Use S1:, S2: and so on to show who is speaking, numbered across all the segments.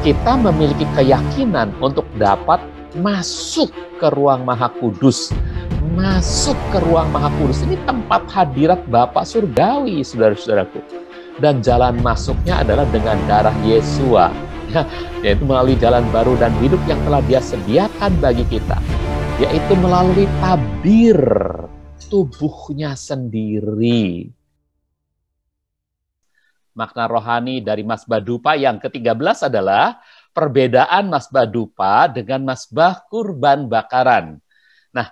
S1: kita memiliki keyakinan untuk dapat masuk ke ruang Maha Kudus. Masuk ke ruang Maha Kudus ini tempat hadirat Bapa Surgawi, saudara-saudaraku. Dan jalan masuknya adalah dengan darah Yesua, yaitu melalui jalan baru dan hidup yang telah Dia sediakan bagi kita, yaitu melalui tabir tubuhnya sendiri. Makna rohani dari Mazbah Dupa yang ke-13 adalah perbedaan Mazbah Dupa dengan Mazbah Kurban Bakaran. Nah,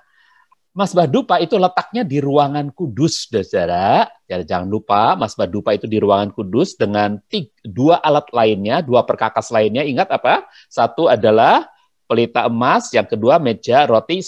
S1: Mazbah Dupa itu letaknya di ruangan kudus, saudara. Ya, jangan lupa, Mazbah Dupa itu di ruangan kudus dengan dua alat lainnya, dua perkakas lainnya. Ingat apa? Satu adalah pelita emas, yang kedua meja roti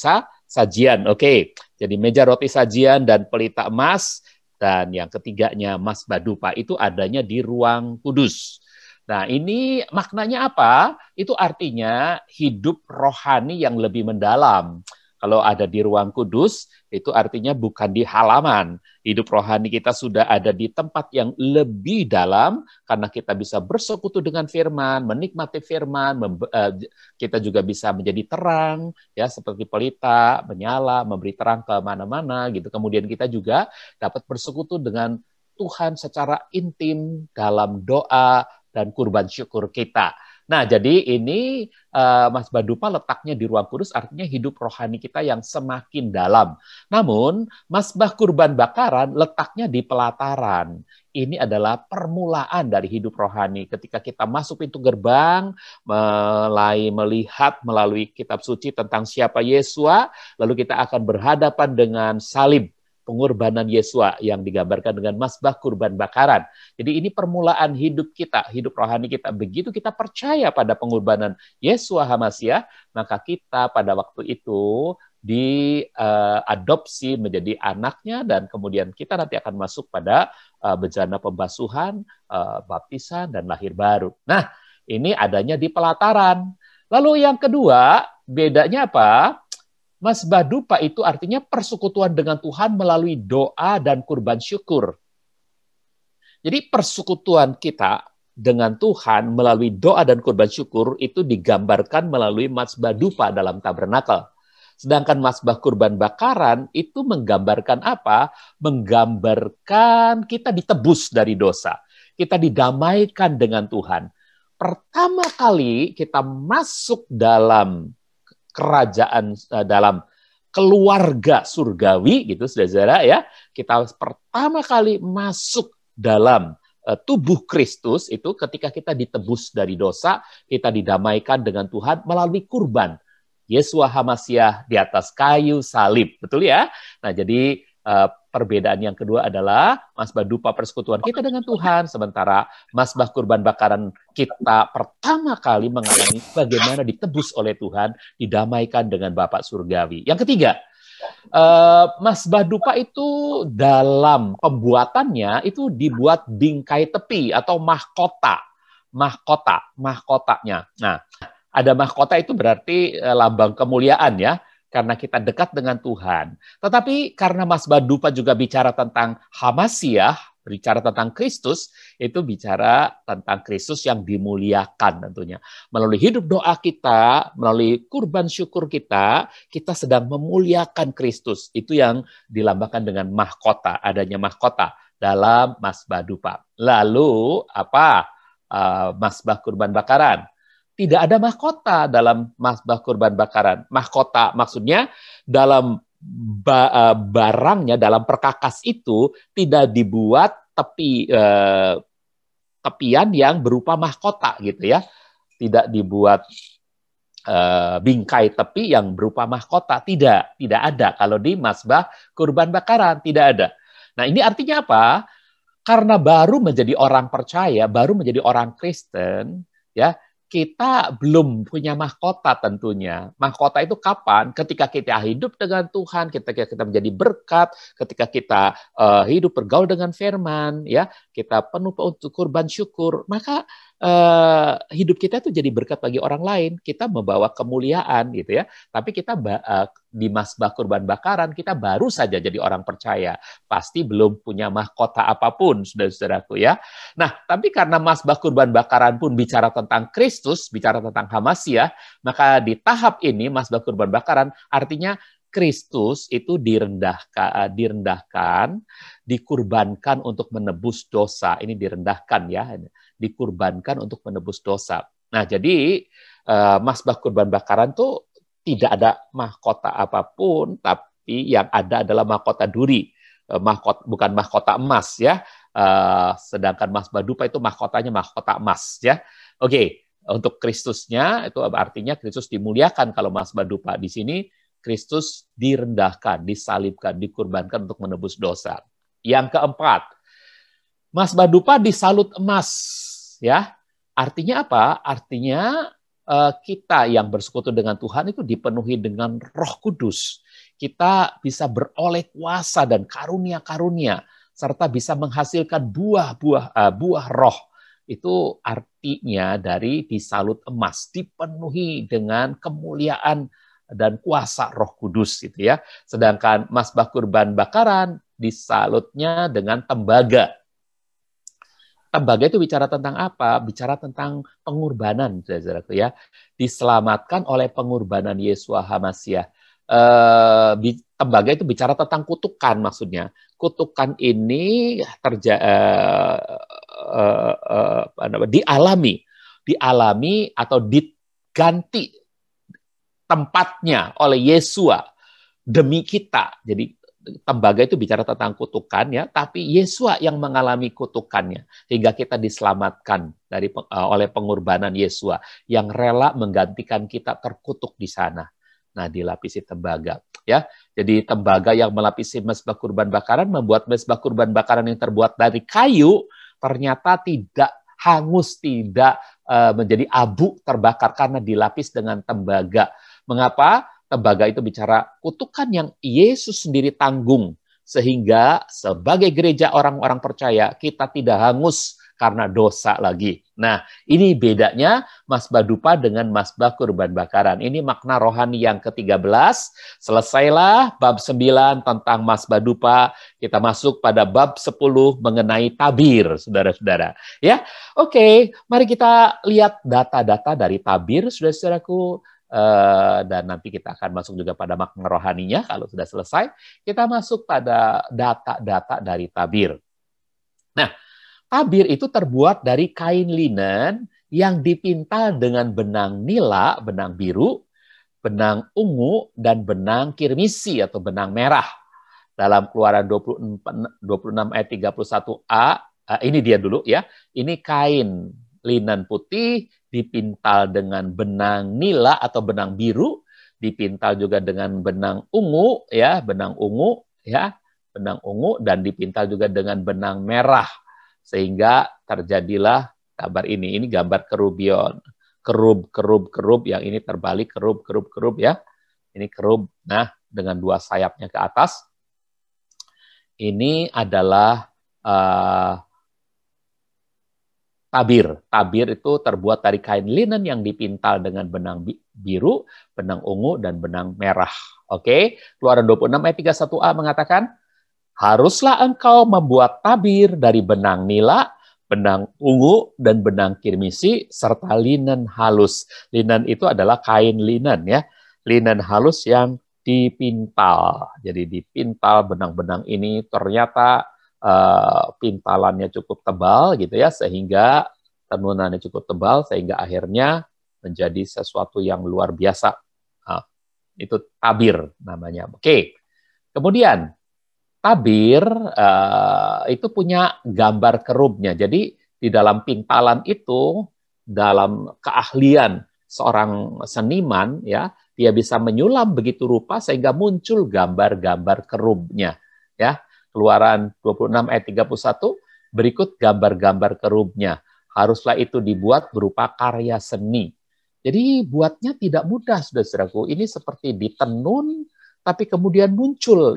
S1: sajian. Oke, jadi meja roti sajian dan pelita emas. Dan yang ketiganya Mazbah Dupa itu adanya di ruang kudus. Nah, ini maknanya apa? Itu artinya hidup rohani yang lebih mendalam. Kalau ada di ruang kudus, itu artinya bukan di halaman. Hidup rohani kita sudah ada di tempat yang lebih dalam, karena kita bisa bersekutu dengan firman, menikmati firman, kita juga bisa menjadi terang, ya seperti pelita, menyala, memberi terang ke mana-mana, gitu. Kemudian kita juga dapat bersekutu dengan Tuhan secara intim dalam doa dan kurban syukur kita. Nah, jadi ini Mazbah Dupa letaknya di ruang kudus, artinya hidup rohani kita yang semakin dalam. Namun, Mazbah Kurban Bakaran letaknya di pelataran. Ini adalah permulaan dari hidup rohani. Ketika kita masuk pintu gerbang, mulai melihat melalui kitab suci tentang siapa Yesua, lalu kita akan berhadapan dengan salib, pengorbanan Yesua yang digambarkan dengan Mazbah Kurban Bakaran. Jadi ini permulaan hidup kita, hidup rohani kita. Begitu kita percaya pada pengorbanan Yesua HaMasiah, maka kita pada waktu itu diadopsi menjadi anaknya, dan kemudian kita nanti akan masuk pada bejana pembasuhan, baptisan, dan lahir baru. Nah, ini adanya di pelataran. Lalu yang kedua, bedanya apa? Mazbah Dupa itu artinya persekutuan dengan Tuhan melalui doa dan kurban syukur. Jadi persekutuan kita dengan Tuhan melalui doa dan kurban syukur itu digambarkan melalui Mazbah Dupa dalam tabernakel. Sedangkan Mazbah Kurban Bakaran itu menggambarkan apa? Menggambarkan kita ditebus dari dosa. Kita didamaikan dengan Tuhan. Pertama kali kita masuk dalam kerajaan, dalam keluarga surgawi, gitu, saudara-saudara, ya. Kita pertama kali masuk dalam tubuh Kristus itu ketika kita ditebus dari dosa, kita didamaikan dengan Tuhan melalui kurban Yesua HaMasiah di atas kayu salib, betul ya? Nah, jadi perbedaan yang kedua adalah Mazbah Dupa persekutuan kita dengan Tuhan, sementara Mazbah Kurban Bakaran kita pertama kali mengalami bagaimana ditebus oleh Tuhan, didamaikan dengan Bapa Surgawi. Yang ketiga, Mazbah Dupa itu dalam pembuatannya itu dibuat bingkai tepi atau mahkotanya. Nah, ada mahkota itu berarti lambang kemuliaan, ya, karena kita dekat dengan Tuhan. Tetapi karena Mazbah Dupa juga bicara tentang HaMasiah, bicara tentang Kristus, itu bicara tentang Kristus yang dimuliakan tentunya. Melalui hidup doa kita, melalui kurban syukur kita, kita sedang memuliakan Kristus. Itu yang dilambangkan dengan mahkota, adanya mahkota dalam Mazbah Dupa. Lalu apa Mazbah Kurban Bakaran? Tidak ada mahkota dalam Mazbah Kurban Bakaran. Mahkota maksudnya dalam barangnya, dalam perkakas itu tidak dibuat tepian yang berupa mahkota, gitu ya. Tidak dibuat bingkai tepi yang berupa mahkota. Tidak ada. Kalau di Mazbah Kurban Bakaran tidak ada. Nah, ini artinya apa? Karena baru menjadi orang percaya, baru menjadi orang Kristen, ya, kita belum punya mahkota tentunya. Mahkota itu kapan? Ketika kita hidup dengan Tuhan, ketika kita menjadi berkat, ketika kita hidup bergaul dengan firman, ya, kita penuh untuk kurban syukur, maka hidup kita itu jadi berkat bagi orang lain. Kita membawa kemuliaan gitu ya. Tapi kita di mazbah kurban bakaran kita baru saja jadi orang percaya. Pasti belum punya mahkota apapun, saudara-saudaraku ya. Nah, tapi karena mazbah kurban bakaran pun bicara tentang Kristus, bicara tentang Hamasiah, maka di tahap ini mazbah kurban bakaran artinya Kristus itu direndahkan, dikurbankan untuk menebus dosa. Ini direndahkan ya, dikurbankan untuk menebus dosa. Nah, jadi mazbah kurban bakaran tuh tidak ada mahkota apapun, tapi yang ada adalah mahkota duri, bukan mahkota emas ya. Sedangkan mazbah dupa itu mahkotanya mahkota emas ya. Oke, untuk Kristusnya itu artinya Kristus dimuliakan. Kalau mazbah dupa di sini Kristus direndahkan, disalibkan, dikurbankan untuk menebus dosa. Yang keempat, mazbah dupa disalut emas, ya. Artinya apa? Artinya kita yang bersekutu dengan Tuhan itu dipenuhi dengan Roh Kudus. Kita bisa beroleh kuasa dan karunia-karunia, serta bisa menghasilkan buah Roh. Itu artinya dari disalut emas, dipenuhi dengan kemuliaan dan kuasa Roh Kudus gitu ya. Sedangkan mazbah kurban bakaran disalutnya dengan tembaga. Tembaga itu bicara tentang apa? Bicara tentang pengorbanan, saudaraku ya. Diselamatkan oleh pengorbanan Yesua Hamasiah. Tembaga itu bicara tentang kutukan maksudnya. Kutukan ini dialami atau diganti tempatnya oleh Yesua demi kita. Jadi tembaga itu bicara tentang kutukan ya, tapi Yesua yang mengalami kutukannya sehingga kita diselamatkan oleh pengorbanan Yesua yang rela menggantikan kita terkutuk di sana. Nah, dilapisi tembaga ya. Jadi tembaga yang melapisi mezbah kurban bakaran membuat mezbah kurban bakaran yang terbuat dari kayu ternyata tidak hangus, tidak menjadi abu terbakar karena dilapis dengan tembaga. Mengapa? Tembaga itu bicara kutukan yang Yesus sendiri tanggung, sehingga sebagai gereja orang-orang percaya kita tidak hangus karena dosa lagi. Nah, ini bedanya mazbah dupa dengan mazbah kurban bakaran. Ini makna rohani yang ke-13. Selesailah bab 9 tentang mazbah dupa. Kita masuk pada bab 10 mengenai tabir, saudara-saudara. Ya, oke. Mari kita lihat data-data dari tabir, saudara-saudaraku. Dan nanti kita akan masuk juga pada makna rohaninya kalau sudah selesai. Kita masuk pada data-data dari tabir. Nah, tabir itu terbuat dari kain linen yang dipintal dengan benang nila, benang biru, benang ungu, dan benang kirmisi atau benang merah. Dalam Keluaran 26 ayat 31a, ini dia dulu ya. Ini kain linen putih dipintal dengan benang nila atau benang biru, dipintal juga dengan benang ungu ya, benang ungu dan dipintal juga dengan benang merah. Sehingga terjadilah gambar ini. Ini gambar kerubion. Kerub yang ini terbalik, kerub ya. Ini kerub. Nah, dengan dua sayapnya ke atas. Ini adalah tabir. Tabir itu terbuat dari kain linen yang dipintal dengan benang biru, benang ungu, dan benang merah. Oke, Keluaran 26 ayat 31a mengatakan, haruslah engkau membuat tabir dari benang nila, benang ungu, dan benang kirmisi, serta linen halus. Linen itu adalah kain linen ya, linen halus yang dipintal. Jadi dipintal benang-benang ini ternyata pintalannya cukup tebal gitu ya, sehingga tenunannya cukup tebal sehingga akhirnya menjadi sesuatu yang luar biasa. Nah, itu tabir namanya. Oke. Kemudian tabir itu punya gambar kerubnya. Jadi di dalam pintalan itu, dalam keahlian seorang seniman ya, dia bisa menyulam begitu rupa sehingga muncul gambar-gambar kerubnya ya. Keluaran 26 ayat 31, berikut gambar-gambar kerubnya. Haruslah itu dibuat berupa karya seni. Jadi buatnya tidak mudah, saudara-saudaraku. Ini seperti ditenun, tapi kemudian muncul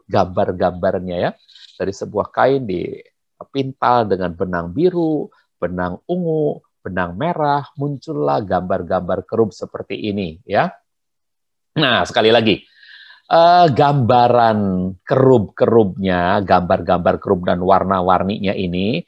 S1: gambar-gambarnya ya. Dari sebuah kain pintal dengan benang biru, benang ungu, benang merah, muncullah gambar-gambar kerub seperti ini, ya. Nah, sekali lagi, gambaran kerub-kerubnya, gambar-gambar kerub dan warna-warninya ini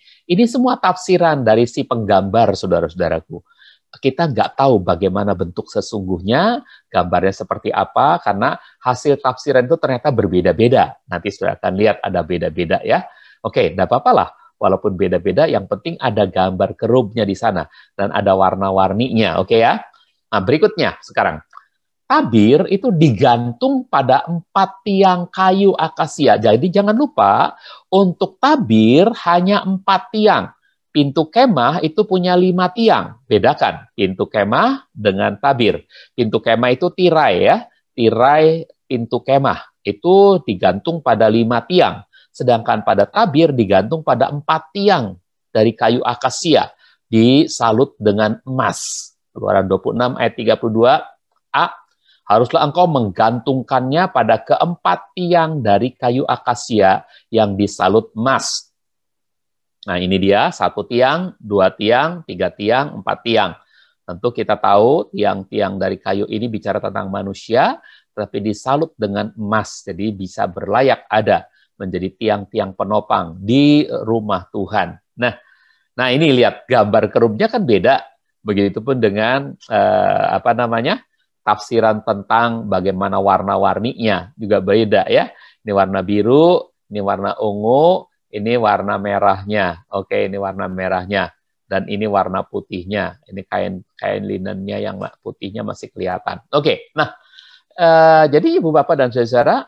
S1: semua tafsiran dari si penggambar, saudara-saudaraku. Kita nggak tahu bagaimana bentuk sesungguhnya, gambarnya seperti apa, karena hasil tafsiran itu ternyata berbeda-beda. Nanti saudara akan lihat ada beda-beda ya. Oke, nggak apa-apa lah. Walaupun beda-beda, yang penting ada gambar kerubnya di sana. Dan ada warna-warninya, oke ya. Nah, berikutnya sekarang. Tabir itu digantung pada 4 tiang kayu akasia. Jadi jangan lupa, untuk tabir hanya 4 tiang. Pintu kemah itu punya 5 tiang. Bedakan pintu kemah dengan tabir. Pintu kemah itu tirai ya. Tirai pintu kemah itu digantung pada 5 tiang. Sedangkan pada tabir digantung pada 4 tiang dari kayu akasia. Disalut dengan emas. Keluaran 26 ayat 32a. Haruslah engkau menggantungkannya pada keempat tiang dari kayu akasia yang disalut emas. Nah, ini dia 1 tiang, 2 tiang, 3 tiang, 4 tiang. Tentu kita tahu tiang-tiang dari kayu ini bicara tentang manusia, tapi disalut dengan emas, jadi bisa berlayak ada menjadi tiang-tiang penopang di rumah Tuhan. Nah ini lihat gambar kerubnya kan beda. Begitupun dengan tafsiran tentang bagaimana warna-warninya juga beda ya. Ini warna biru, ini warna ungu, ini warna merahnya. Oke, ini warna merahnya. Dan ini warna putihnya. Ini kain linennya yang putihnya masih kelihatan. Oke, nah jadi Ibu Bapak dan Saudara,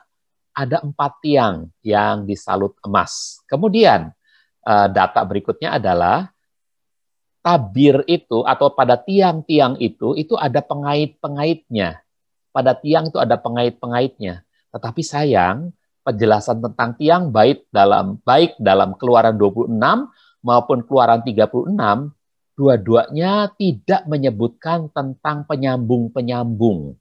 S1: ada 4 tiang yang disalut emas. Kemudian data berikutnya adalah tabir itu atau pada tiang-tiang itu ada pengait-pengaitnya. Pada tiang itu ada pengait-pengaitnya. Tetapi sayang, penjelasan tentang tiang baik dalam Keluaran 26 maupun Keluaran 36, dua-duanya tidak menyebutkan tentang penyambung-penyambung.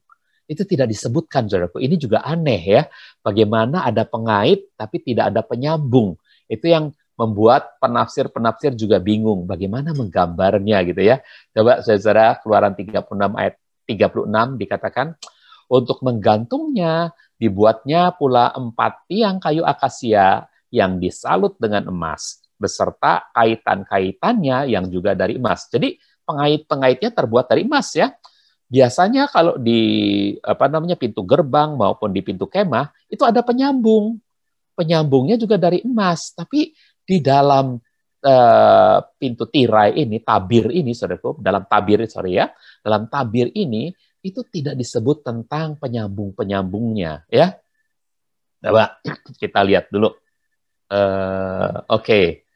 S1: Itu tidak disebutkan, saudaraku. Ini juga aneh ya. Bagaimana ada pengait tapi tidak ada penyambung. Itu yang membuat penafsir-penafsir juga bingung bagaimana menggambarnya gitu ya. Coba saudara, Keluaran 36 ayat 36 dikatakan, untuk menggantungnya dibuatnya pula 4 tiang kayu akasia yang disalut dengan emas beserta kaitan-kaitannya yang juga dari emas. Jadi pengait-pengaitnya terbuat dari emas ya. Biasanya kalau di pintu gerbang maupun di pintu kemah itu ada penyambung. Penyambungnya juga dari emas, tapi di dalam pintu tirai ini, tabir ini, saudaraku, dalam tabir ini itu tidak disebut tentang penyambung-penyambungnya, ya. Coba kita lihat dulu. Oke,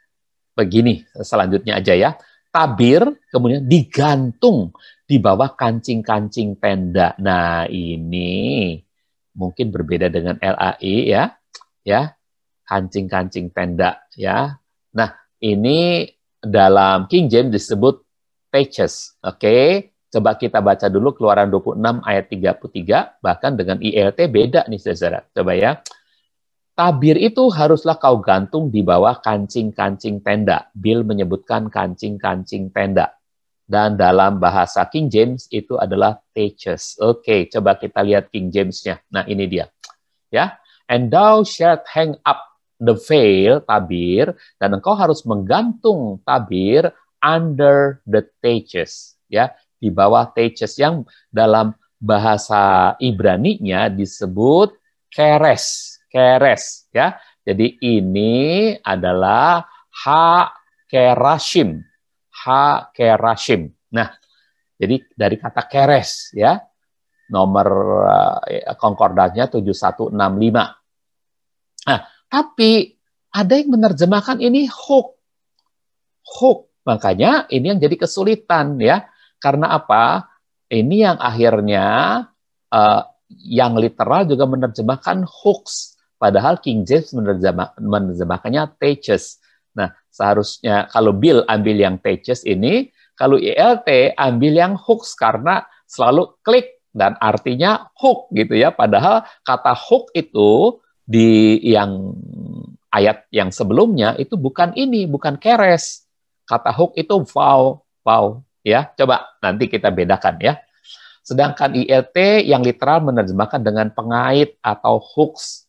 S1: begini selanjutnya aja ya. Tabir kemudian digantung di bawah kancing-kancing tenda. Nah, ini mungkin berbeda dengan LAI ya. Kancing-kancing tenda ya. Nah, ini dalam King James disebut taches. Oke, coba kita baca dulu Keluaran 26 ayat 33, bahkan dengan ILT beda nih saudara. Coba ya. Tabir itu haruslah kau gantung di bawah kancing-kancing tenda. Bill menyebutkan kancing-kancing tenda. Dan dalam bahasa King James itu adalah taches. Oke, coba kita lihat King James-nya. Nah, ini dia. Ya. And thou shalt hang up the veil, tabir, dan engkau harus menggantung tabir under the taches, ya, di bawah taches yang dalam bahasa Ibrani-nya disebut keres, ya. Jadi ini adalah ha-kerashim. Nah, jadi dari kata keres, ya, nomor konkordannya 7165. Nah, tapi ada yang menerjemahkan ini hook. Makanya ini yang jadi kesulitan ya. Karena apa? Ini yang akhirnya yang literal juga menerjemahkan hooks. Padahal King James menerjemahkannya taches. Nah, seharusnya kalau Bill ambil yang taches ini, kalau ILT ambil yang hooks karena selalu klik dan artinya hook gitu ya. Padahal kata hook itu di yang ayat yang sebelumnya itu bukan ini, bukan keres. Kata hook itu vow, vow, ya. Coba nanti kita bedakan ya. Sedangkan ILT yang literal menerjemahkan dengan pengait atau hooks.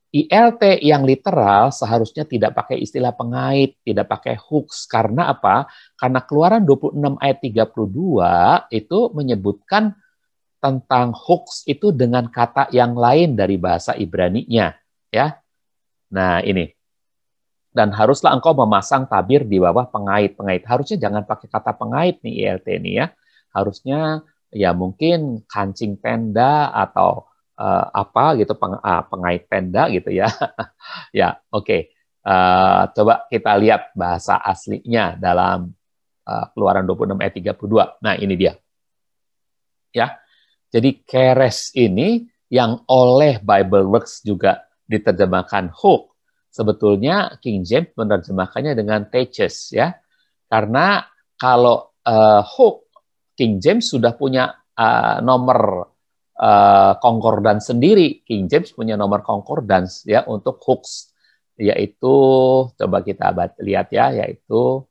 S1: ILT yang literal seharusnya tidak pakai istilah pengait, tidak pakai hooks. Karena apa? Karena Keluaran 26 ayat 32 itu menyebutkan tentang hooks itu dengan kata yang lain dari bahasa Ibrani-nya. Ya. Nah, ini. Dan haruslah engkau memasang tabir di bawah pengait-pengait. Harusnya jangan pakai kata pengait nih ILT ini ya. Harusnya ya mungkin kancing tenda atau apa gitu pengait tenda gitu ya. Ya, oke. Coba kita lihat bahasa aslinya dalam Keluaran 26 ayat 32. Nah, ini dia. Ya. Jadi keres ini yang oleh Bible Works juga diterjemahkan hook. Sebetulnya King James menerjemahkannya dengan teaches ya. Karena kalau hook King James sudah punya nomor concordance sendiri. King James punya nomor concordance ya untuk hooks, yaitu coba kita lihat ya, yaitu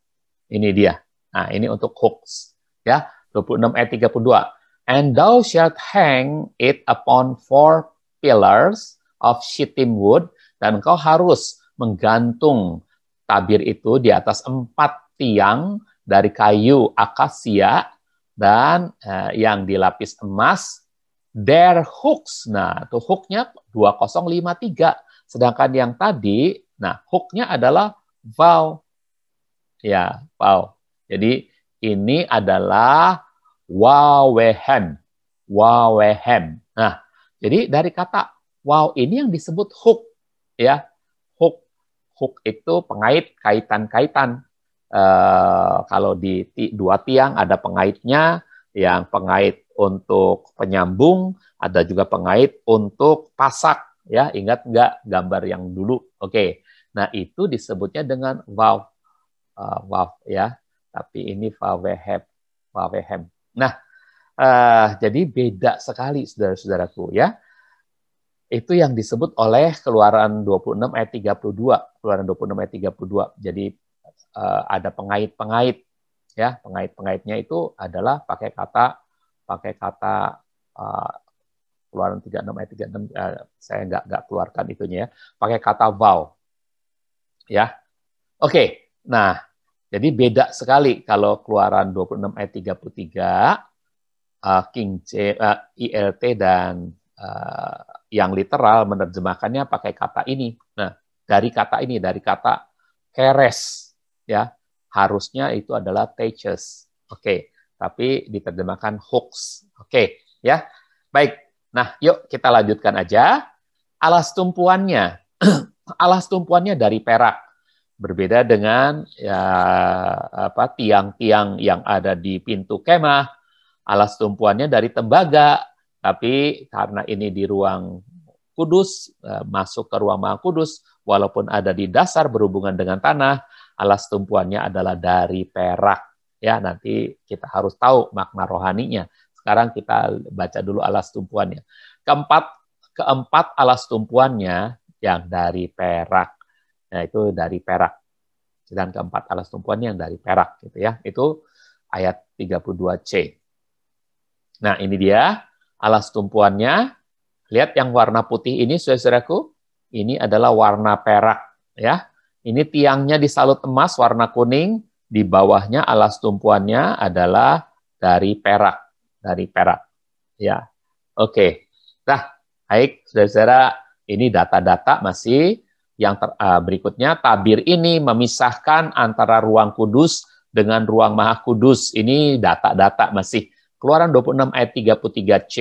S1: ini dia. Nah, ini untuk hooks ya. 26 ayat 32. And thou shalt hang it upon 4 pillars of shittim wood, dan engkau harus menggantung tabir itu di atas 4 tiang dari kayu akasia dan yang dilapis emas. Their hooks, nah itu hooknya 2053. Sedangkan yang tadi, nah hooknya adalah vow. Ya, vow. Jadi ini adalah wawehem. Wawehem. Nah, jadi dari kata wow ini yang disebut hook. Ya, hook. Hook itu pengait, kaitan-kaitan. Kalau di 2 tiang ada pengaitnya, yang pengait untuk penyambung, ada juga pengait untuk pasak. Ya, ingat nggak gambar yang dulu? Oke. Nah, itu disebutnya dengan waw. Waw ya. Tapi ini wawehem. Wawehem. Nah, jadi beda sekali saudara-saudaraku ya. Itu yang disebut oleh Keluaran 26 ayat 32. Keluaran 26 ayat 32. Jadi ada pengait-pengait ya, pengait-pengaitnya itu adalah pakai kata Keluaran 36 ayat 36, saya nggak keluarkan itunya ya, pakai kata vow ya. Oke. Nah, jadi beda sekali kalau Keluaran 26 ayat 33 King James, ILT dan yang literal menerjemahkannya pakai kata ini. Nah, dari kata ini, dari kata keres ya, harusnya itu adalah teaches. Oke, tapi diterjemahkan hooks. Oke, ya. Baik. Nah, yuk kita lanjutkan aja. Alas tumpuannya. Alas tumpuannya dari perak. Berbeda dengan ya tiang-tiang yang ada di pintu kemah. Alas tumpuannya dari tembaga. Tapi karena ini di ruang kudus, masuk ke ruang maha kudus, walaupun ada di dasar berhubungan dengan tanah, alas tumpuannya adalah dari perak. Ya, nanti kita harus tahu makna rohaninya. Sekarang kita baca dulu alas tumpuannya. Keempat alas tumpuannya yang dari perak. Nah, itu dari perak. Dan keempat alas tumpuannya yang dari perak gitu ya. Itu ayat 32C. Nah, ini dia alas tumpuannya. Lihat yang warna putih ini, saudaraku. Ini adalah warna perak ya. Ini tiangnya disalut emas warna kuning, di bawahnya alas tumpuannya adalah dari perak, ya. Oke. Nah, baik saudara-saudara, ini data-data masih yang berikutnya. Tabir ini memisahkan antara ruang kudus dengan ruang maha kudus. Ini data-data masih. Keluaran 26 ayat 33C.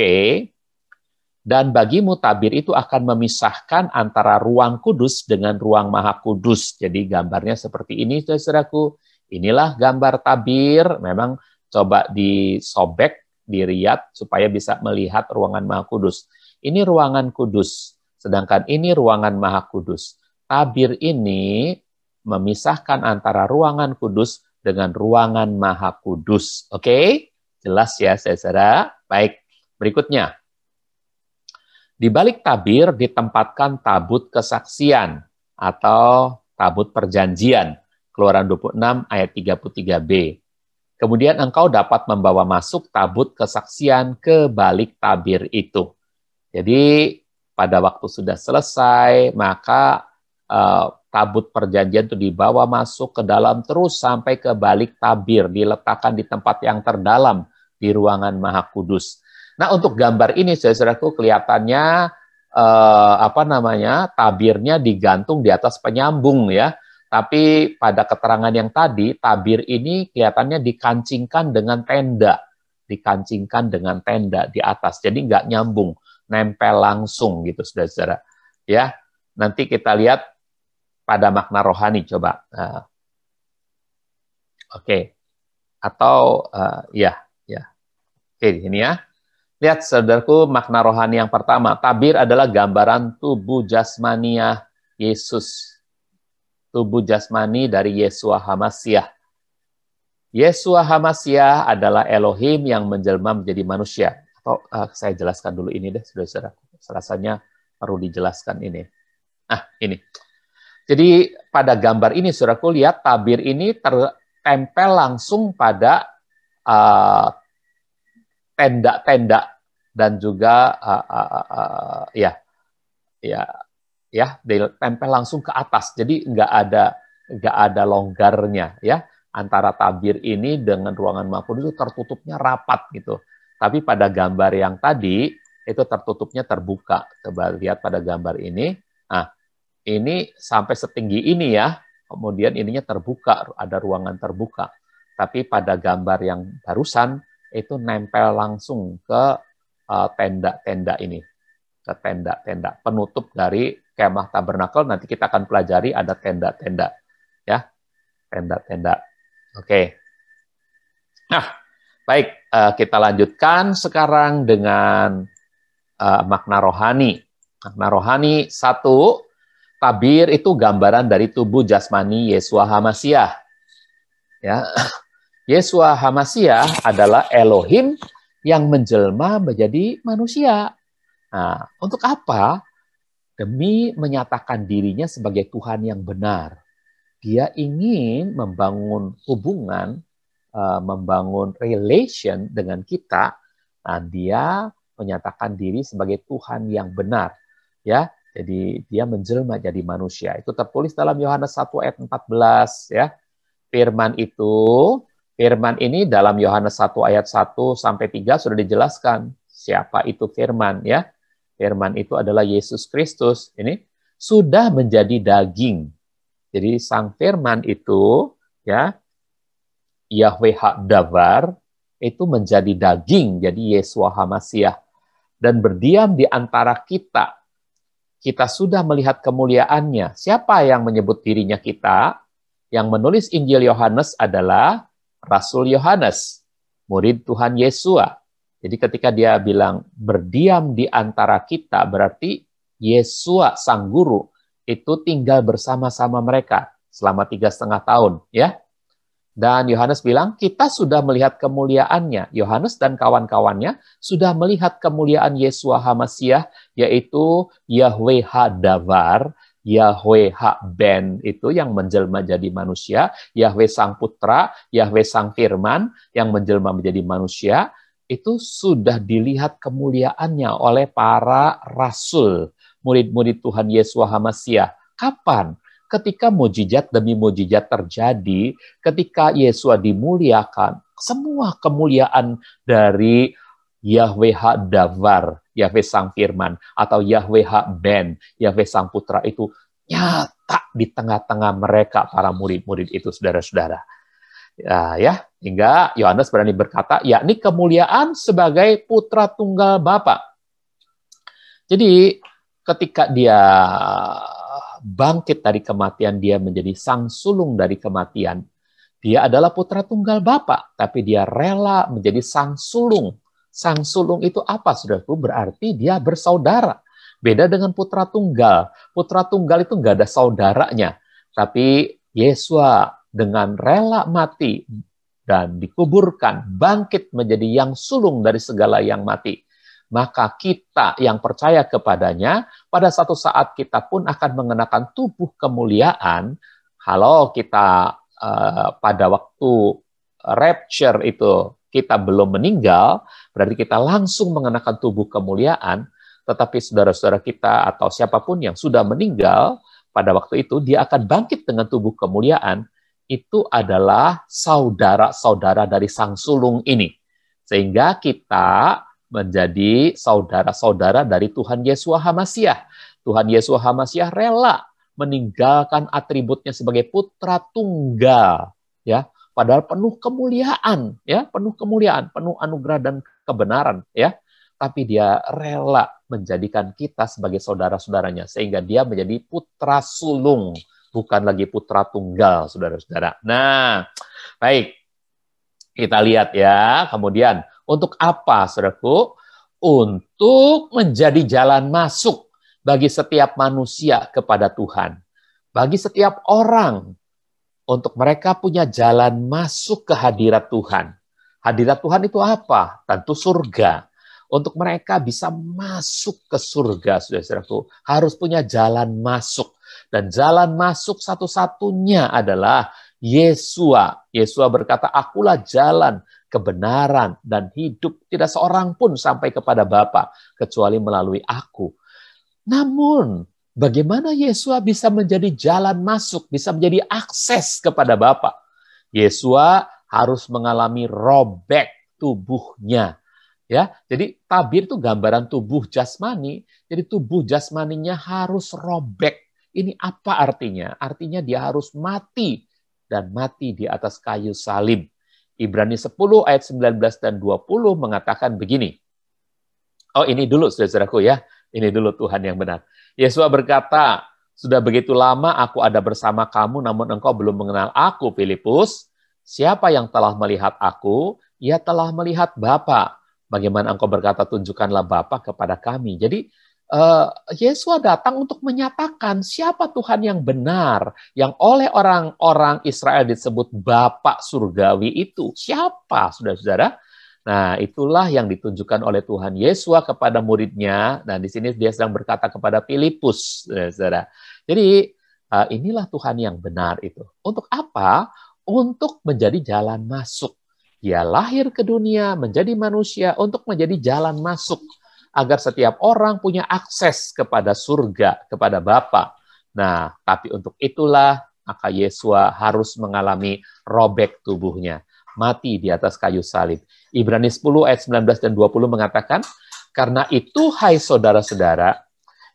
S1: Dan bagimu tabir itu akan memisahkan antara ruang kudus dengan ruang maha kudus. Jadi gambarnya seperti ini, saudaraku. Inilah gambar tabir. Memang coba disobek, dilihat supaya bisa melihat ruangan maha kudus. Ini ruangan kudus, sedangkan ini ruangan maha kudus. Tabir ini memisahkan antara ruangan kudus dengan ruangan maha kudus. Oke? Jelas ya, saudara? Baik, berikutnya. Di balik tabir ditempatkan tabut kesaksian. atau tabut perjanjian. Keluaran 26 ayat 33b. Kemudian engkau dapat membawa masuk tabut kesaksian ke balik tabir itu. Jadi pada waktu sudah selesai, maka tabut perjanjian itu dibawa masuk ke dalam terus sampai ke balik tabir, diletakkan di tempat yang terdalam di ruangan Maha Kudus. Nah, untuk gambar ini, saudaraku, kelihatannya tabirnya digantung di atas penyambung ya. Tapi pada keterangan yang tadi, tabir ini kelihatannya dikancingkan dengan tenda. Dikancingkan dengan tenda di atas. Jadi nggak nyambung, nempel langsung gitu, saudara-saudara. Ya, nanti kita lihat pada makna rohani, coba. Oke. Atau, Oke, ini ya. Lihat, saudaraku, makna rohani yang pertama. Tabir adalah gambaran tubuh jasmaniah Yesus. Tubuh jasmani dari Yeshua HaMashiach. Yeshua HaMashiach adalah Elohim yang menjelma menjadi manusia. Atau saya jelaskan dulu ini deh, saudara-saudara. Rasanya perlu dijelaskan ini. Ini. Jadi pada gambar ini, saudaraku, lihat tabir ini tertempel langsung pada tenda-tenda dan juga ditempel langsung ke atas. Jadi nggak ada longgarnya ya, antara tabir ini dengan ruangan Maha Kudus itu tertutupnya rapat gitu. Tapi pada gambar yang tadi itu tertutupnya terbuka. Coba lihat pada gambar ini. Nah, ini sampai setinggi ini ya. Kemudian ininya terbuka, ada ruangan terbuka. Tapi pada gambar yang barusan itu nempel langsung ke tenda-tenda ini. Ke tenda-tenda penutup dari kemah tabernakel. Nanti kita akan pelajari ada tenda-tenda ya, tenda-tenda. Oke. Nah, baik, kita lanjutkan sekarang dengan makna rohani. Makna rohani 1, tabir itu gambaran dari tubuh jasmani Yeshua HaMashiach. Ya. Yeshua HaMashiach adalah Elohim yang menjelma menjadi manusia. Nah, untuk apa? Demi menyatakan dirinya sebagai Tuhan yang benar. Dia ingin membangun hubungan, membangun relation dengan kita. Nah, dia menyatakan diri sebagai Tuhan yang benar. Ya, jadi dia menjelma jadi manusia. Itu tertulis dalam Yohanes 1 ayat 14 ya. Firman ini dalam Yohanes 1 ayat 1 sampai 3 sudah dijelaskan siapa itu firman ya. Firman itu adalah Yesus Kristus. Ini sudah menjadi daging. Jadi sang firman itu ya, Yahweh Hadavar itu menjadi daging, jadi Yeshua HaMashiach, dan berdiam di antara kita. Kita sudah melihat kemuliaannya. Siapa yang menyebut dirinya kita? Yang menulis Injil Yohanes adalah Rasul Yohanes, murid Tuhan Yesua. Jadi ketika dia bilang berdiam di antara kita, berarti Yesua sang guru itu tinggal bersama-sama mereka selama 3,5 tahun, ya. Dan Yohanes bilang kita sudah melihat kemuliaannya. Yohanes dan kawan-kawannya sudah melihat kemuliaan Yeshua HaMashiach, yaitu Yahweh Hadavar, Yahweh Ha-Ben itu yang menjelma jadi manusia, Yahweh Sang Putra, Yahweh Sang Firman yang menjelma menjadi manusia. Itu sudah dilihat kemuliaannya oleh para rasul, murid-murid Tuhan Yeshua HaMashiach. Kapan? Ketika mujizat demi mujizat terjadi, ketika Yeshua dimuliakan, semua kemuliaan dari Yahweh Ha-Davar, Yahweh Sang Firman, atau Yahweh Ha-Ben, Yahweh Sang Putra itu nyata di tengah-tengah mereka, para murid-murid itu, saudara-saudara. Ya, hingga Yohanes berani berkata, yakni kemuliaan sebagai putra tunggal Bapa. Jadi ketika dia bangkit dari kematian, dia menjadi sang sulung dari kematian. Dia adalah putra tunggal Bapa, tapi dia rela menjadi sang sulung. Sang sulung itu apa, saudaraku? Berarti dia bersaudara. Beda dengan putra tunggal. Putra tunggal itu nggak ada saudaranya. Tapi Yesua dengan rela mati dan dikuburkan, bangkit menjadi yang sulung dari segala yang mati. maka kita yang percaya kepadanya, pada satu saat kita pun akan mengenakan tubuh kemuliaan. Kalau kita pada waktu rapture itu kita belum meninggal, berarti kita langsung mengenakan tubuh kemuliaan. Tetapi saudara-saudara kita atau siapapun yang sudah meninggal, pada waktu itu dia akan bangkit dengan tubuh kemuliaan. Itu adalah saudara-saudara dari sang sulung ini. Sehingga kita menjadi saudara-saudara dari Tuhan Yesus HaMasiah. Tuhan Yesus HaMasiah rela meninggalkan atributnya sebagai putra tunggal, ya, padahal penuh kemuliaan, ya, penuh kemuliaan, penuh anugerah dan kebenaran, ya. Tapi dia rela menjadikan kita sebagai saudara-saudaranya, sehingga dia menjadi putra sulung, bukan lagi putra tunggal, saudara-saudara. Nah, baik, kita lihat ya. Kemudian, untuk apa, saudaraku? Untuk menjadi jalan masuk bagi setiap manusia kepada Tuhan. Bagi setiap orang, untuk mereka punya jalan masuk ke hadirat Tuhan. Hadirat Tuhan itu apa? Tentu surga. Untuk mereka bisa masuk ke surga, saudara-saudaraku, harus punya jalan masuk. Dan jalan masuk satu-satunya adalah Yesua. Yesua berkata, akulah jalan, kebenaran, dan hidup. Tidak seorang pun sampai kepada Bapa, kecuali melalui aku. Namun, bagaimana Yesua bisa menjadi jalan masuk, bisa menjadi akses kepada Bapa? Yesua harus mengalami robek tubuhnya. Ya, jadi tabir itu gambaran tubuh jasmani. Jadi tubuh jasmaninya harus robek. Ini apa artinya? Artinya dia harus mati dan mati di atas kayu salib. Ibrani 10 ayat 19 dan 20 mengatakan begini. Oh, ini dulu saudara-saudaraku ya. Ini dulu Tuhan yang benar. Yesus berkata, sudah begitu lama aku ada bersama kamu, namun engkau belum mengenal aku, Filipus. Siapa yang telah melihat aku, ia telah melihat Bapa. Bagaimana engkau berkata, tunjukkanlah Bapa kepada kami. Jadi, Yesus datang untuk menyatakan siapa Tuhan yang benar, yang oleh orang-orang Israel disebut Bapa surgawi itu. Siapa, saudara-saudara? Nah, itulah yang ditunjukkan oleh Tuhan Yesus kepada muridnya. Nah, di sini dia sedang berkata kepada Filipus, saudara. Jadi, inilah Tuhan yang benar itu. Untuk apa? Untuk menjadi jalan masuk. Dia lahir ke dunia, menjadi manusia, untuk menjadi jalan masuk. Agar setiap orang punya akses kepada surga, kepada Bapa. Nah, tapi untuk itulah, maka Yesus harus mengalami robek tubuhnya. Mati di atas kayu salib. Ibrani 10 ayat 19 dan 20 mengatakan, karena itu, hai saudara-saudara,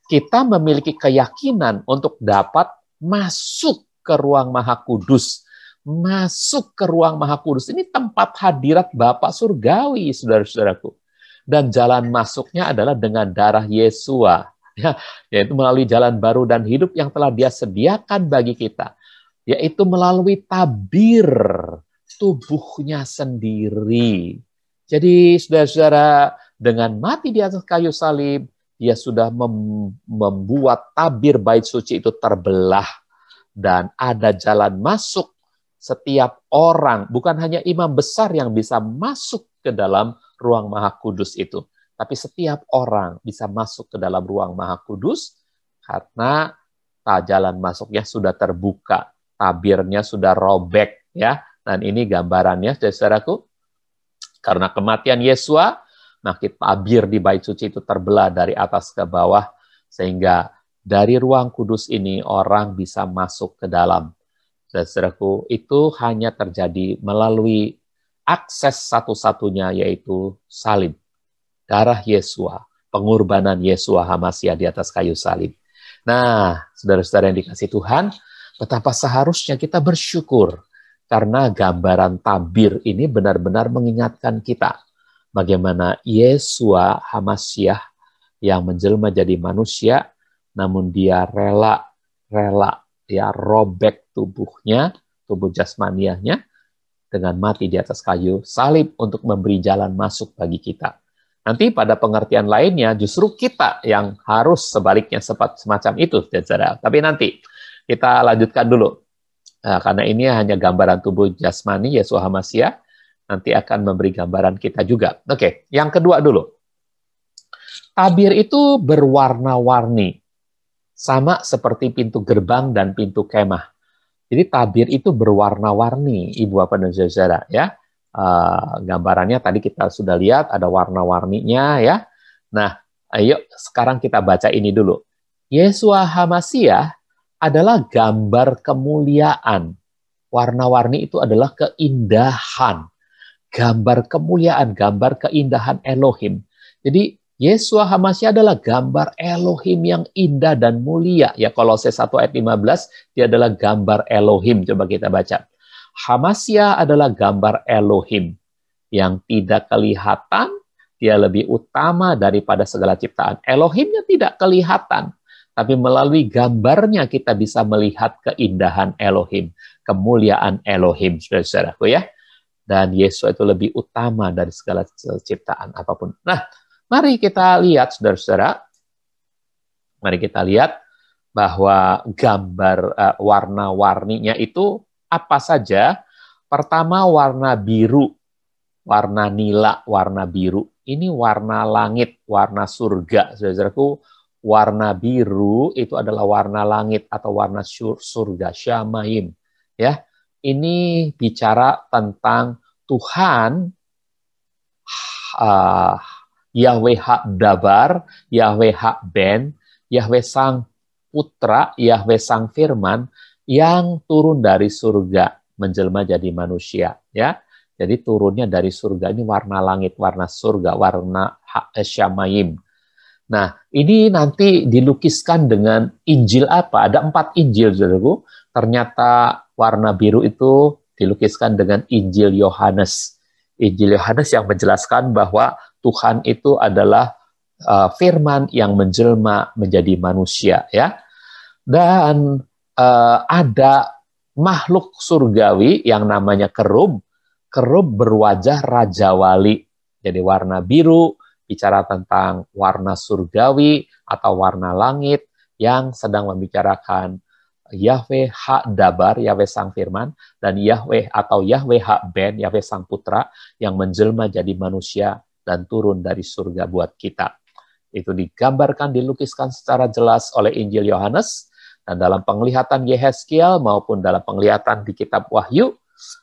S1: kita memiliki keyakinan untuk dapat masuk ke ruang Maha Kudus. Masuk ke ruang Maha Kudus. Ini tempat hadirat Bapa surgawi, saudara-saudaraku. Dan jalan masuknya adalah dengan darah Yesua, ya, yaitu melalui jalan baru dan hidup yang telah Dia sediakan bagi kita, yaitu melalui tabir tubuhnya sendiri. Jadi, saudara-saudara, dengan mati di atas kayu salib, Dia sudah membuat tabir bait suci itu terbelah, dan ada jalan masuk. Setiap orang, bukan hanya imam besar yang bisa masuk ke dalam ruang Maha Kudus itu, tapi setiap orang bisa masuk ke dalam ruang Maha Kudus karena jalan masuknya sudah terbuka, tabirnya sudah robek, ya. Dan ini gambarannya, saudaraku, karena kematian Yesua, maka tabir di bait suci itu terbelah dari atas ke bawah, sehingga dari ruang kudus ini orang bisa masuk ke dalam. Saudaraku, itu hanya terjadi melalui akses satu-satunya, yaitu salib. Darah Yesua, pengorbanan Yesua HaMasiah di atas kayu salib. Nah, saudara-saudara yang dikasihi Tuhan, betapa seharusnya kita bersyukur karena gambaran tabir ini benar-benar mengingatkan kita bagaimana Yesua HaMasiah yang menjelma jadi manusia, namun Dia rela ya robek tubuhnya, tubuh jasmaniahnya, dengan mati di atas kayu salib untuk memberi jalan masuk bagi kita. Nanti pada pengertian lainnya justru kita yang harus sebaliknya semacam itu, saudara. Tapi nanti kita lanjutkan dulu. Karena ini hanya gambaran tubuh jasmani Yesus HaMasiah, nanti akan memberi gambaran kita juga. Oke, yang kedua dulu. tabir itu berwarna-warni, sama seperti pintu gerbang dan pintu kemah. Jadi tabir itu berwarna-warni, Ibu Bapak dan Saudara, ya. Gambarannya tadi kita sudah lihat ada warna-warninya, ya. Nah, ayo sekarang kita baca ini dulu. Yesua HaMasiah adalah gambar kemuliaan. Warna-warni itu adalah keindahan. Gambar kemuliaan, gambar keindahan Elohim. Jadi Yesua HaMasiah adalah gambar Elohim yang indah dan mulia. Ya, Kolose 1 ayat 15, dia adalah gambar Elohim. Coba kita baca. HaMasiah adalah gambar Elohim yang tidak kelihatan, dia lebih utama daripada segala ciptaan. Elohimnya tidak kelihatan, tapi melalui gambarnya kita bisa melihat keindahan Elohim, kemuliaan Elohim, saudara-saudaraku ya. Dan Yesus itu lebih utama dari segala ciptaan apapun. Nah, mari kita lihat, saudara-saudara. Mari kita lihat bahwa gambar warna-warninya itu apa saja. Pertama, warna biru, warna nila, warna biru. Ini warna langit, warna surga. Saudaraku, warna biru itu adalah warna langit atau warna surga, Shamayim. Ya, ini bicara tentang Tuhan, Yahweh Hak-Dabar, Yahweh Hak-Ben, Yahweh Sang Putra, Yahweh Sang Firman, yang turun dari surga, menjelma jadi manusia. Ya, jadi turunnya dari surga ini warna langit, warna surga, warna Shamayim. Nah, ini nanti dilukiskan dengan Injil apa? Ada 4 Injil, saudaraku. Ternyata warna biru itu dilukiskan dengan Injil Yohanes. Injil Yohanes yang menjelaskan bahwa Tuhan itu adalah firman yang menjelma menjadi manusia, ya. Dan ada makhluk surgawi yang namanya kerub. Kerub berwajah Raja Wali. Jadi warna biru bicara tentang warna surgawi atau warna langit yang sedang membicarakan Yahweh Hak-Dabar, Yahweh Sang Firman, dan Yahweh atau Yahweh Hak-Ben, Yahweh Sang Putra, yang menjelma jadi manusia dan turun dari surga buat kita. Itu digambarkan, dilukiskan secara jelas oleh Injil Yohanes, dan dalam penglihatan Yehezkiel maupun dalam penglihatan di kitab Wahyu,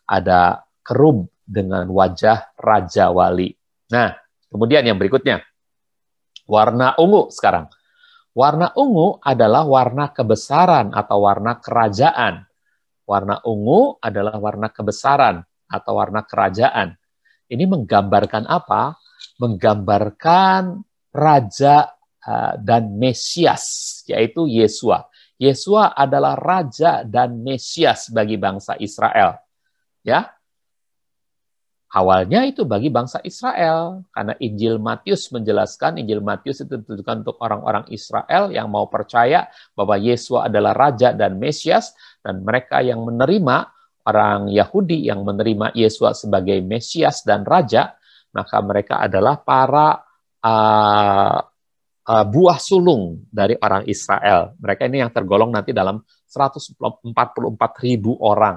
S1: ada kerub dengan wajah Raja Wali. Nah, kemudian yang berikutnya, warna ungu sekarang. Warna ungu adalah warna kebesaran atau warna kerajaan. Warna ungu adalah warna kebesaran atau warna kerajaan. Ini menggambarkan apa? Menggambarkan Raja dan Mesias, yaitu Yesua. Yesua adalah Raja dan Mesias bagi bangsa Israel. Ya, awalnya itu bagi bangsa Israel, karena Injil Matius menjelaskan, Injil Matius itu ditujukan untuk orang-orang Israel yang mau percaya bahwa Yesua adalah Raja dan Mesias, dan mereka yang menerima, orang Yahudi yang menerima Yesua sebagai Mesias dan Raja, maka mereka adalah para buah sulung dari orang Israel. Mereka ini yang tergolong nanti dalam 144.000 orang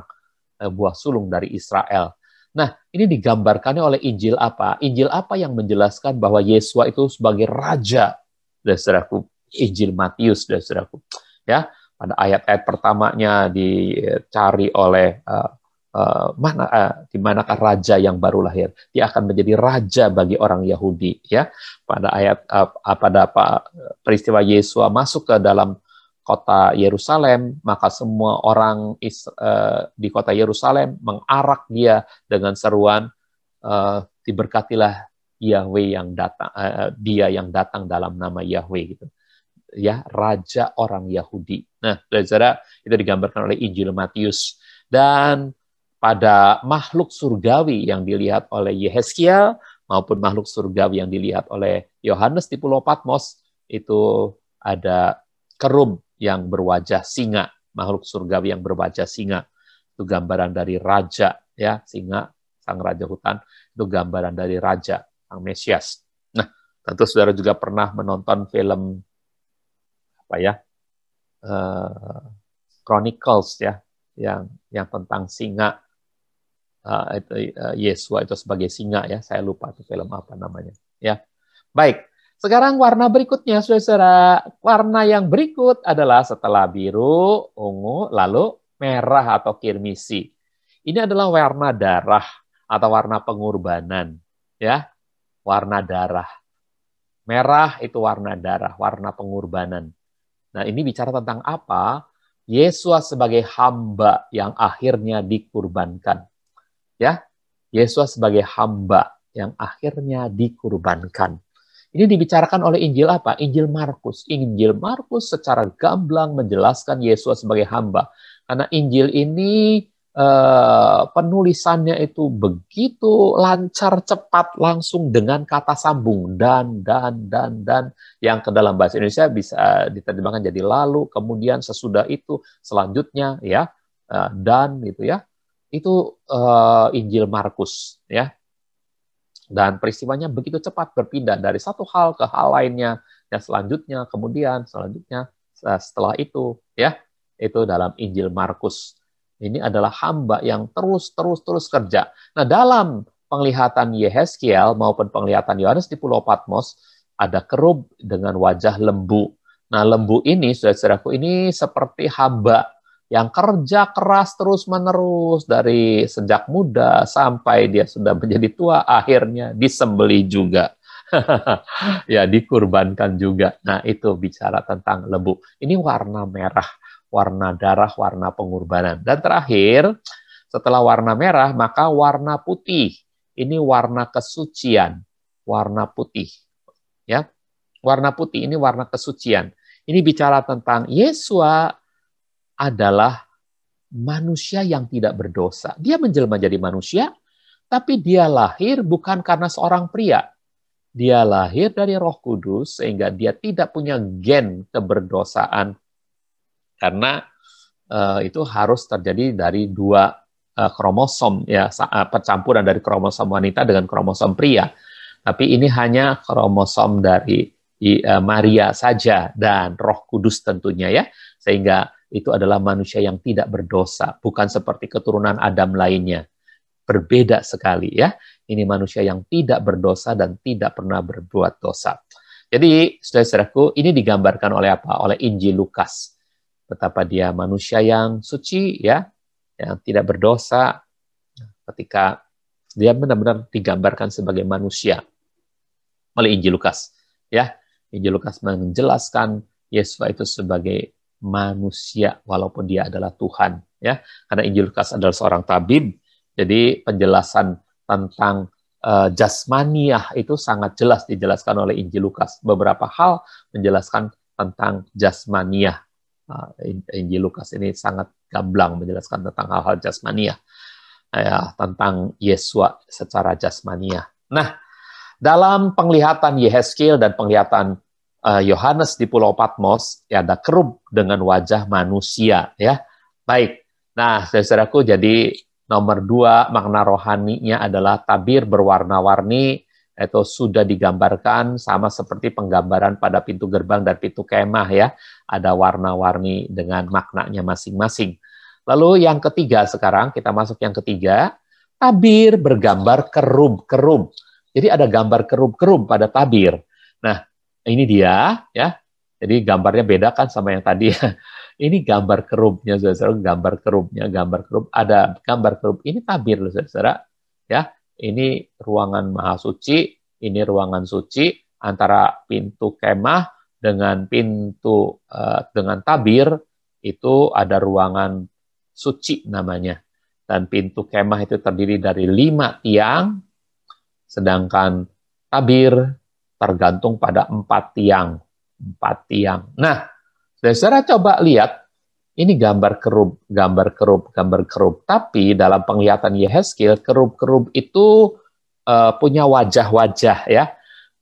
S1: buah sulung dari Israel. Nah, ini digambarkannya oleh Injil apa? Injil apa yang menjelaskan bahwa Yesua itu sebagai Raja, saudaraku? Injil Matius, saudaraku. Ya, pada ayat-ayat pertamanya dicari oleh di manakah raja yang baru lahir? Dia akan menjadi raja bagi orang Yahudi. Ya, pada ayat pada peristiwa Yesua masuk ke dalam kota Yerusalem, maka semua orang di kota Yerusalem mengarak dia dengan seruan, diberkatilah Yahweh yang datang, dia yang datang dalam nama Yahweh, gitu. Ya, raja orang Yahudi. Nah, saudara, itu digambarkan oleh Injil Matius. Dan pada makhluk surgawi yang dilihat oleh Yehezkiel maupun makhluk surgawi yang dilihat oleh Yohanes di Pulau Patmos, itu ada kerub yang berwajah singa, makhluk surgawi yang berwajah singa. Itu gambaran dari raja, ya, singa, sang raja hutan, itu gambaran dari raja, sang Mesias. Nah, tentu saudara juga pernah menonton film apa ya, Chronicles, ya, yang tentang singa. Yesua itu sebagai singa, ya, saya lupa itu film apa namanya, ya. Baik, Sekarang warna berikutnya, saudara. Warna yang berikut adalah setelah biru, ungu, lalu merah atau kirmisi. Ini adalah warna darah atau warna pengorbanan, ya. Warna darah. Merah itu warna darah, warna pengorbanan. Nah, ini bicara tentang apa? Yesus sebagai hamba yang akhirnya dikurbankan. Ya, Yesus sebagai hamba yang akhirnya dikurbankan. Ini dibicarakan oleh Injil apa? Injil Markus. Injil Markus secara gamblang menjelaskan Yesus sebagai hamba. Karena Injil ini penulisannya itu begitu lancar, cepat, langsung dengan kata sambung. Dan, yang ke dalam bahasa Indonesia bisa diterjemahkan jadi lalu, kemudian, sesudah itu, selanjutnya, ya, dan, gitu ya. Itu Injil Markus, ya. Dan peristiwanya begitu cepat berpindah dari satu hal ke hal lainnya, dan selanjutnya, kemudian, selanjutnya, setelah itu, ya, itu dalam Injil Markus. Ini adalah hamba yang terus kerja. Nah, dalam penglihatan Yehezkiel maupun penglihatan Yohanes di Pulau Patmos, ada kerub dengan wajah lembu. Nah, lembu ini, saudara-saudaraku, ini seperti hamba yang kerja keras terus-menerus dari sejak muda sampai dia sudah menjadi tua, akhirnya disembelih juga. Ya, dikurbankan juga. Nah, itu bicara tentang lembu. Ini warna merah, warna darah, warna pengorbanan. Dan terakhir, setelah warna merah, maka warna putih. Ini warna kesucian, warna putih. Ya, warna putih ini warna kesucian. Ini bicara tentang Yesua adalah manusia yang tidak berdosa. Dia menjelma jadi manusia, tapi dia lahir bukan karena seorang pria. Dia lahir dari Roh Kudus, sehingga dia tidak punya gen keberdosaan. Karena itu harus terjadi dari dua kromosom, ya, percampuran dari kromosom wanita dengan kromosom pria. Tapi ini hanya kromosom dari Maria saja dan Roh Kudus tentunya, ya. Sehingga itu adalah manusia yang tidak berdosa, bukan seperti keturunan Adam lainnya. Berbeda sekali, ya. Ini manusia yang tidak berdosa dan tidak pernah berbuat dosa. Jadi, saudara-saudaraku, ini digambarkan oleh apa? Oleh Injil Lukas. Betapa dia manusia yang suci, ya, yang tidak berdosa, ketika dia benar-benar digambarkan sebagai manusia oleh Injil Lukas. Ya, Injil Lukas menjelaskan Yesus itu sebagai manusia walaupun dia adalah Tuhan. Ya, karena Injil Lukas adalah seorang tabib, jadi penjelasan tentang jasmaniah itu sangat jelas dijelaskan oleh Injil Lukas. Beberapa hal menjelaskan tentang jasmaniah. Injil Lukas ini sangat gamblang menjelaskan tentang hal-hal jasmaniah, ya, tentang Yesus secara jasmaniah. Nah, dalam penglihatan Yehezkiel dan penglihatan Yohanes di Pulau Patmos, ya, ada kerub dengan wajah manusia, ya. Baik. Nah, saudaraku, jadi nomor 2 makna rohaninya adalah tabir berwarna-warni. Itu sudah digambarkan sama seperti penggambaran pada pintu gerbang dan pintu kemah, ya. Ada warna-warni dengan maknanya masing-masing. Lalu yang ketiga sekarang, kita masuk yang ketiga, tabir bergambar kerub-kerub. Jadi ada gambar kerub-kerub pada tabir. Nah, ini dia, ya. Jadi gambarnya beda kan sama yang tadi. Ini gambar kerubnya, saudara. Gambar kerubnya, gambar kerub. Ada gambar kerub. Ini tabir, saudara. Ya. Ini ruangan maha suci, ini ruangan suci, antara pintu kemah dengan pintu dengan tabir, itu ada ruangan suci namanya. Dan pintu kemah itu terdiri dari 5 tiang, sedangkan tabir tergantung pada 4 tiang. 4 tiang. Nah, saudara coba lihat, ini gambar kerub, gambar kerub, gambar kerub. Tapi dalam penglihatan Yehezkiel, kerub-kerub itu punya wajah-wajah, ya.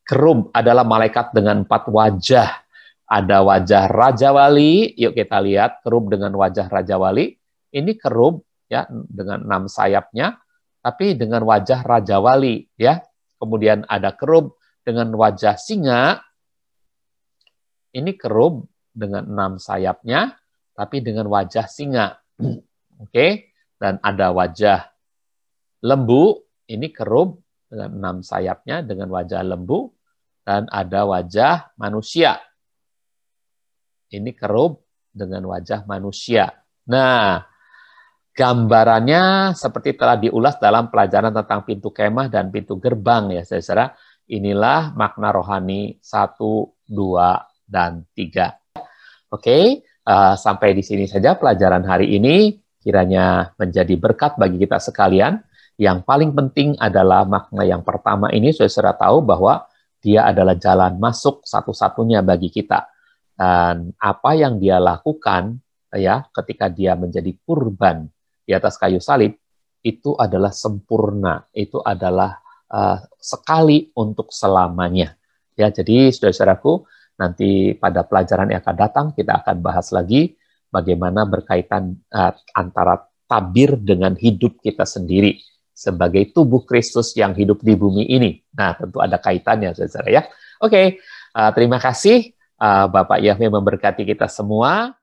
S1: Kerub adalah malaikat dengan 4 wajah. Ada wajah Raja Wali, yuk kita lihat kerub dengan wajah Raja Wali. Ini kerub, ya, dengan 6 sayapnya, tapi dengan wajah Raja Wali, ya. Kemudian ada kerub dengan wajah singa. Ini kerub dengan 6 sayapnya, tapi dengan wajah singa. Oke, dan ada wajah lembu, ini kerub dengan 6 sayapnya dengan wajah lembu, dan ada wajah manusia. Ini kerub dengan wajah manusia. Nah, gambarannya seperti telah diulas dalam pelajaran tentang pintu kemah dan pintu gerbang ya saudara. Inilah makna rohani 1, 2, dan 3. Oke, sampai di sini saja pelajaran hari ini. Kiranya menjadi berkat bagi kita sekalian. Yang paling penting adalah makna yang pertama ini, saudara tahu bahwa dia adalah jalan masuk satu-satunya bagi kita. Dan apa yang dia lakukan ya ketika dia menjadi kurban di atas kayu salib itu adalah sempurna, itu adalah sekali untuk selamanya. Ya, jadi saudara-saudaraku, nanti pada pelajaran yang akan datang kita akan bahas lagi bagaimana berkaitan antara tabir dengan hidup kita sendiri sebagai tubuh Kristus yang hidup di bumi ini. Nah, tentu ada kaitannya saudara ya. Oke, terima kasih. Bapak Yahweh memberkati kita semua.